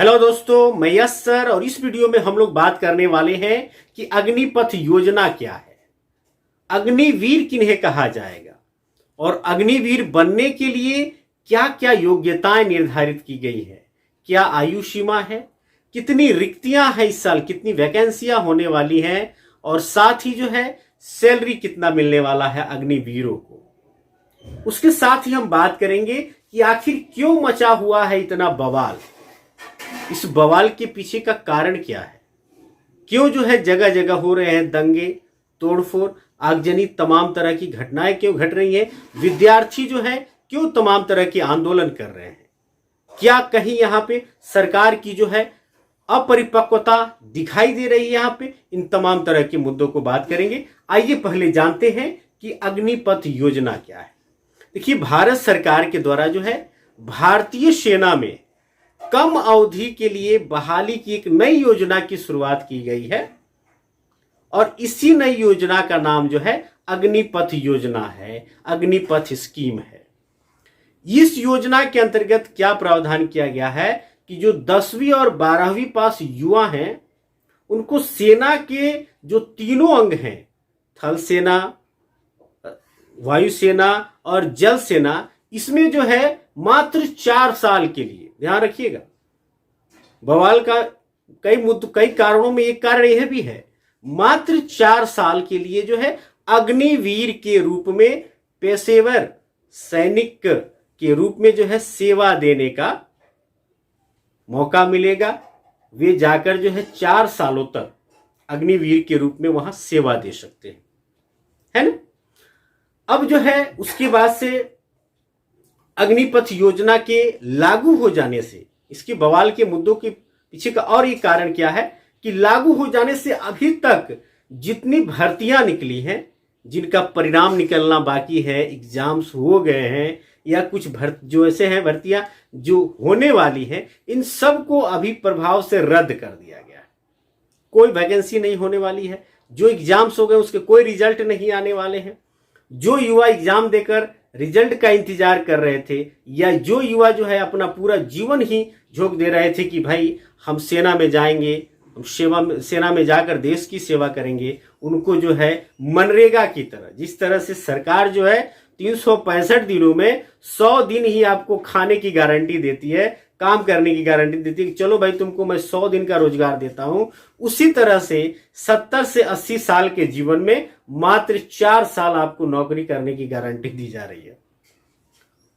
Hello दोस्तों, मैं यश sir और इस वीडियो में हम लोग बात करने वाले हैं कि अग्निपथ योजना क्या है, अग्निवीर किन्हें कहा जाएगा और अग्निवीर बनने के लिए क्या क्या योग्यताएं निर्धारित की गई है, क्या आयु सीमा है, कितनी रिक्तियां हैं इस साल, कितनी वैकेंसियां होने वाली हैं और साथ ही जो है सैलरी कितना मिलने वाला है अग्निवीरों को। उसके साथ ही हम बात करेंगे कि आखिर क्यों मचा हुआ है इतना बवाल, इस बवाल के पीछे का कारण क्या है, क्यों जो है जगह जगह हो रहे हैं दंगे, तोड़फोड़, आगजनी, तमाम तरह की घटनाएं क्यों घट रही हैं, विद्यार्थी जो है क्यों तमाम तरह के आंदोलन कर रहे हैं, क्या कहीं यहाँ पे सरकार की जो है अपरिपक्वता दिखाई दे रही है। यहाँ पे इन तमाम तरह के मुद्दों को बात करेंगे। आइए पहले जानते हैं कि अग्निपथ योजना क्या है। देखिए, भारत सरकार के द्वारा जो है भारतीय सेना में कम अवधि के लिए बहाली की एक नई योजना की शुरुआत की गई है और इसी नई योजना का नाम जो है अग्निपथ योजना है, अग्निपथ स्कीम है। इस योजना के अंतर्गत क्या प्रावधान किया गया है कि जो 10वीं और 12वीं पास युवा हैं उनको सेना के जो तीनों अंग हैं, थल सेना, वायुसेना और जल सेना, इसमें जो है मात्र 4 साल के लिए, ध्यान रखिएगा, बवाल का कई कारणों में एक कारण यह भी है, मात्र 4 साल के लिए जो है अग्निवीर के रूप में, पेशेवर सैनिक के रूप में जो है सेवा देने का मौका मिलेगा। वे जाकर जो है 4 सालों तक अग्निवीर के रूप में वहां सेवा दे सकते हैं, है ना। अब जो है उसके बाद से अग्निपथ योजना के लागू हो जाने से, इसके बवाल के मुद्दों के पीछे का और एक कारण क्या है कि लागू हो जाने से अभी तक जितनी भर्तियां निकली हैं, जिनका परिणाम निकलना बाकी है, एग्जाम्स हो गए हैं या कुछ जो ऐसे हैं भर्तियां जो होने वाली हैं, इन सब को अभी प्रभाव से रद्द कर दिया गया है। कोई वैकेंसी नहीं होने वाली है, जो एग्जाम्स हो गए उसके कोई रिजल्ट नहीं आने वाले हैं। जो युवा एग्जाम देकर रिजल्ट का इंतजार कर रहे थे या जो युवा जो है अपना पूरा जीवन ही झोंक दे रहे थे कि भाई हम सेना में जाएंगे, हम सेना में जाकर देश की सेवा करेंगे, उनको जो है मनरेगा की तरह, जिस तरह से सरकार जो है 365 दिनों में 100 दिन ही आपको खाने की गारंटी देती है, काम करने की गारंटी देती है कि चलो भाई तुमको मैं 100 दिन का रोजगार देता हूं, उसी तरह से 70 से 80 साल के जीवन में मात्र 4 साल आपको नौकरी करने की गारंटी दी जा रही है।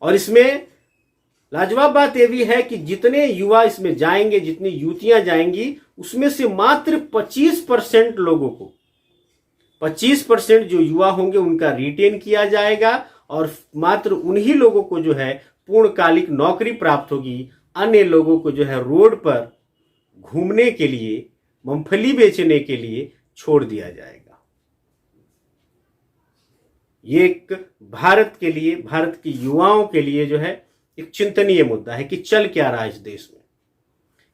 और इसमें लाजवाब बात यह भी है कि जितने युवा इसमें जाएंगे, जितनी युवतियां जाएंगी, उसमें से मात्र 25% लोगों को, 25% जो युवा होंगे उनका रिटेन किया जाएगा और मात्र उन्हीं लोगों को जो है पूर्णकालिक नौकरी प्राप्त होगी। अन्य लोगों को जो है रोड पर घूमने के लिए, मूंगफली बेचने के लिए छोड़ दिया जाएगा। ये एक भारत के लिए, भारत के युवाओं के लिए जो है एक चिंतनीय मुद्दा है कि चल क्या रहा है इस देश में।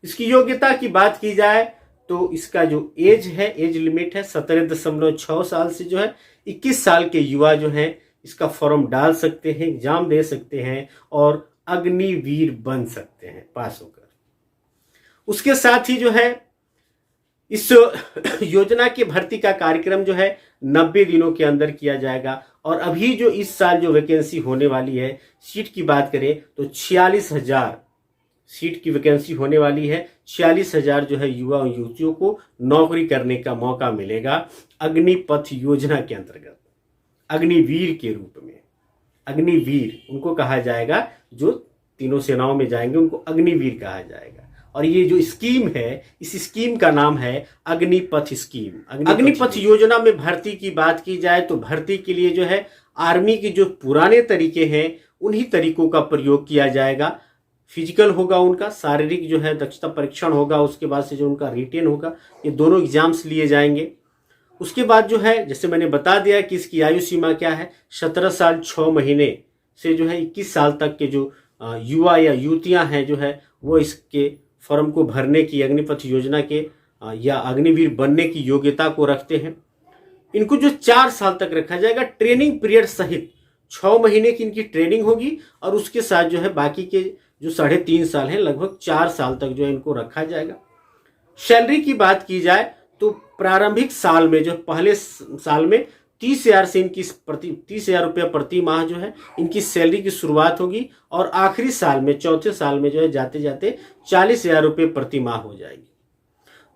इसकी योग्यता की बात की जाए तो इसका जो एज है, एज लिमिट है 17.6 साल से जो है 21 साल के युवा जो है इसका फॉर्म डाल सकते हैं, एग्जाम दे सकते हैं और अग्निवीर बन सकते हैं पास होकर। उसके साथ ही जो है इस योजना की भर्ती का कार्यक्रम जो है 90 दिनों के अंदर किया जाएगा और अभी जो इस साल जो वैकेंसी होने वाली है, सीट की बात करें तो 46,000 सीट की वैकेंसी होने वाली है। 46,000 जो है युवा और युवतियों को नौकरी करने का मौका मिलेगा अग्निपथ योजना के अंतर्गत, अग्निवीर के रूप में। अग्निवीर उनको कहा जाएगा जो तीनों सेनाओं में जाएंगे, उनको अग्निवीर कहा जाएगा। और ये जो स्कीम है, इस स्कीम का नाम है अग्निपथ स्कीम। अग्निपथ योजना में भर्ती की बात की जाए तो भर्ती के लिए जो है आर्मी के जो पुराने तरीके हैं उन्हीं तरीकों का प्रयोग किया जाएगा। फिजिकल होगा उनका, शारीरिक जो है दक्षता परीक्षण होगा, उसके बाद से जो उनका रिटेन होगा, ये दोनों एग्जाम्स लिए जाएंगे। उसके बाद जो है जैसे मैंने बता दिया कि इसकी आयु सीमा क्या है, 17 साल 6 महीने से जो है 21 साल तक के जो युवा या युवतियां हैं जो है वो इसके फॉर्म को भरने की, अग्निपथ योजना के या अग्निवीर बनने की योग्यता को रखते हैं। इनको जो 4 साल तक रखा जाएगा, ट्रेनिंग पीरियड सहित 6 महीने की इनकी ट्रेनिंग होगी और उसके साथ जो है बाकी के जो 3.5 साल है, लगभग 4 साल तक जो है इनको रखा जाएगा। सैलरी की बात की जाए तो प्रारंभिक साल में जो पहले साल में 30,000 से इनकी 30,000 रुपया प्रति माह जो है इनकी सैलरी की शुरुआत होगी, और आखिरी साल में चौथे साल में जो है जाते जाते 40,000 रुपये प्रति माह हो जाएगी।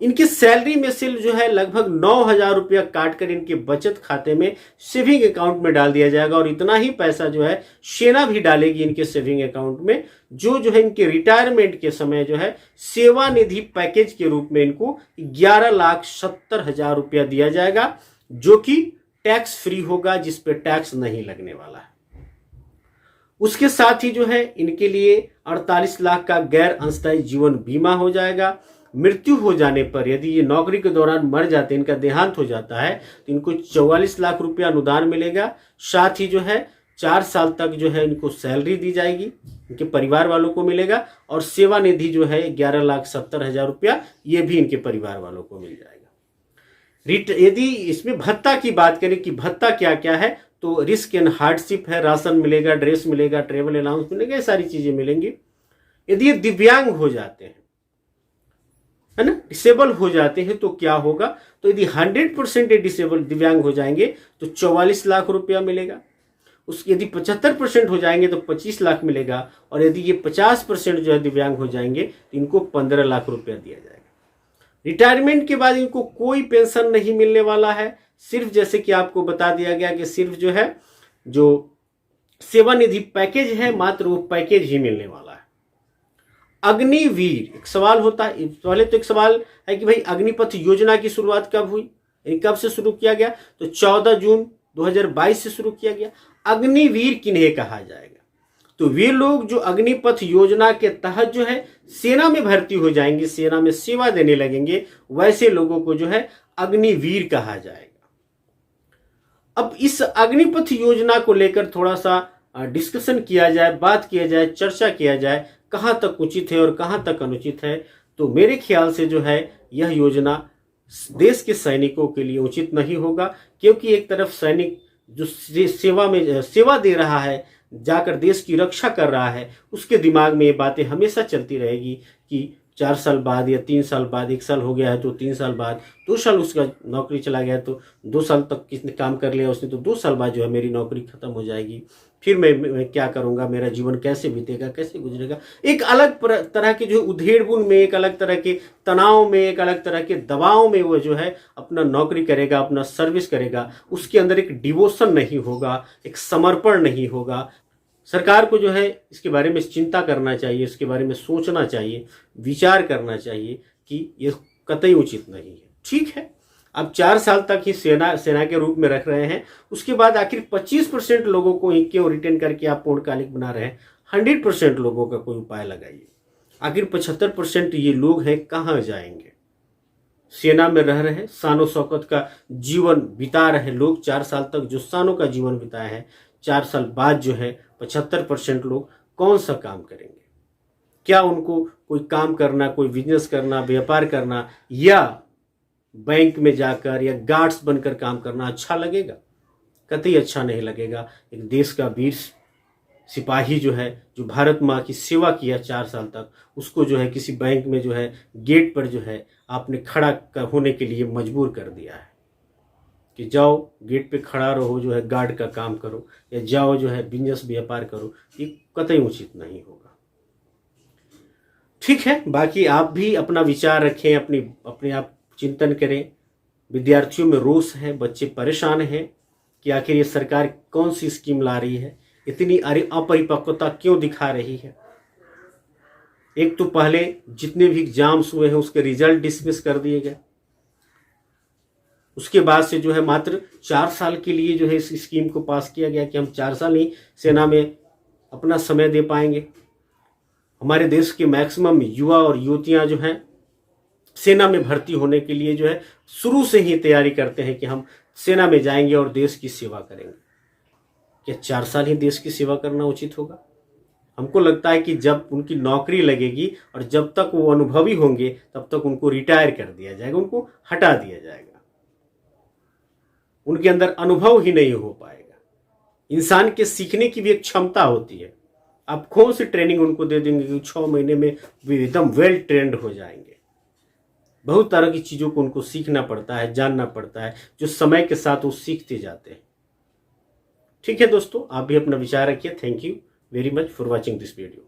इनकी सैलरी में से जो है लगभग 9,000 रुपया काट कर इनके बचत खाते में सेविंग अकाउंट में डाल दिया जाएगा, और इतना ही पैसा जो है सेना भी डालेगी इनके सेविंग अकाउंट में, जो है इनके रिटायरमेंट के समय जो है सेवानिधि पैकेज के रूप में इनको 11,70,000 रुपया दिया जाएगा, जो कि टैक्स फ्री होगा, जिस पे टैक्स नहीं लगने वाला है। उसके साथ ही जो है इनके लिए 48 लाख का गैर अंशदायी जीवन बीमा हो जाएगा। मृत्यु हो जाने पर, यदि ये नौकरी के दौरान मर जाते हैं, इनका देहांत हो जाता है, तो इनको 44 लाख रुपया अनुदान मिलेगा। साथ ही जो है 4 साल तक जो है इनको सैलरी दी जाएगी, इनके परिवार वालों को मिलेगा, और सेवानिधि जो है 11,70,000 रुपया ये भी इनके परिवार वालों को मिल जाएगा। यदि इसमें भत्ता की बात करें कि भत्ता क्या क्या है, तो रिस्क एंड हार्डशिप है, राशन मिलेगा, ड्रेस मिलेगा, ट्रेवल अलाउंस मिलेगा, ये सारी चीजें मिलेंगी। यदि ये दिव्यांग हो जाते हैं, है ना, डिसेबल हो जाते हैं, तो क्या होगा, तो यदि 100% ये डिसेबल दिव्यांग हो जाएंगे तो 44 लाख रुपया मिलेगा। यदि 75% हो जाएंगे तो 25 लाख मिलेगा, और यदि ये 50% जो है दिव्यांग हो जाएंगे तो इनको 15 लाख रुपया दिया जाएगा। रिटायरमेंट के बाद इनको कोई पेंशन नहीं मिलने वाला है, सिर्फ जैसे कि आपको बता दिया गया कि सिर्फ जो है जो सेवानिधि पैकेज है, मात्र वो पैकेज ही मिलने वाला है। अग्निवीर, एक सवाल होता है, पहले तो एक सवाल है कि भाई अग्निपथ योजना की शुरुआत कब हुई, कब से शुरू किया गया, तो 14 जून 2022 से शुरू किया गया। अग्निवीर किन्हें कहा जाएगा, तो वे लोग जो अग्निपथ योजना के तहत जो है सेना में भर्ती हो जाएंगे, सेना में सेवा देने लगेंगे, वैसे लोगों को जो है अग्निवीर कहा जाएगा। अब इस अग्निपथ योजना को लेकर थोड़ा सा डिस्कशन किया जाए, बात किया जाए, चर्चा किया जाए, कहां तक उचित है और कहां तक अनुचित है। तो मेरे ख्याल से जो है यह योजना देश के सैनिकों के लिए उचित नहीं होगा, क्योंकि एक तरफ सैनिक जो सेवा दे रहा है, जाकर देश की रक्षा कर रहा है, उसके दिमाग में ये बातें हमेशा चलती रहेगी कि 4 साल बाद या 3 साल बाद, 1 साल हो गया है तो 3 साल बाद, 2 साल उसका नौकरी चला गया तो 2 साल तक किसने काम कर लिया उसने, तो 2 साल बाद जो है मेरी नौकरी खत्म हो जाएगी, फिर मैं क्या करूंगा, मेरा जीवन कैसे बीतेगा, कैसे गुजरेगा। एक अलग तरह के जो उधेड़बुन में, एक अलग तरह के तनाव में, एक अलग तरह के दबाव में वो जो है अपना नौकरी करेगा, अपना सर्विस करेगा। उसके अंदर एक डिवोशन नहीं होगा, एक समर्पण नहीं होगा। सरकार को जो है इसके बारे में चिंता करना चाहिए, इसके बारे में सोचना चाहिए, विचार करना चाहिए कि ये कतई उचित नहीं है। ठीक है, अब 4 साल तक ही सेना के रूप में रख रहे हैं, उसके बाद आखिर 25% लोगों को ही क्यों रिटेन करके आप पूर्णकालिक बना रहे हैं। 100% लोगों का कोई उपाय लगाइए। आखिर 75% ये लोग हैं, कहाँ जाएंगे। सेना में रह रहे हैं, शानो शौकत का जीवन बिता रहे लोग, 4 साल तक जो शानों का जीवन बिताए हैं, 4 साल बाद जो है 75% लोग कौन सा काम करेंगे। क्या उनको कोई काम करना, कोई बिजनेस करना, व्यापार करना, या बैंक में जाकर या गार्ड्स बनकर काम करना अच्छा लगेगा? कतई अच्छा नहीं लगेगा। एक देश का वीर सिपाही जो है, जो भारत माँ की सेवा किया 4 साल तक, उसको जो है किसी बैंक में जो है गेट पर जो है आपने खड़ा होने के लिए मजबूर कर दिया है कि जाओ गेट पे खड़ा रहो, जो है गार्ड का काम करो, या जाओ जो है बिजनेस व्यापार करो। ये कतई उचित नहीं होगा। ठीक है, बाकी आप भी अपना विचार रखें, अपने आप चिंतन करें। विद्यार्थियों में रोष है, बच्चे परेशान हैं कि आखिर ये सरकार कौन सी स्कीम ला रही है, इतनी अपरिपक्वता क्यों दिखा रही है। एक तो पहले जितने भी एग्जाम्स हुए हैं उसके रिजल्ट डिसमिस कर दिए गए, उसके बाद से जो है मात्र 4 साल के लिए जो है इस स्कीम को पास किया गया कि हम 4 साल ही सेना में अपना समय दे पाएंगे। हमारे देश के मैक्सिमम युवा और युवतियां जो हैं सेना में भर्ती होने के लिए जो है शुरू से ही तैयारी करते हैं कि हम सेना में जाएंगे और देश की सेवा करेंगे। क्या 4 साल ही देश की सेवा करना उचित होगा? हमको लगता है कि जब उनकी नौकरी लगेगी और जब तक वो अनुभवी होंगे तब तक उनको रिटायर कर दिया जाएगा, उनको हटा दिया जाएगा। उनके अंदर अनुभव ही नहीं हो पाएगा। इंसान के सीखने की भी एक क्षमता होती है, आप कौन सी ट्रेनिंग उनको दे देंगे कि 6 महीने में वे एकदम वेल ट्रेंड हो जाएंगे। बहुत तरह की चीज़ों को उनको सीखना पड़ता है, जानना पड़ता है, जो समय के साथ वो सीखते जाते हैं। ठीक है दोस्तों, आप भी अपना विचार रखिए। Thank you very much for watching this video.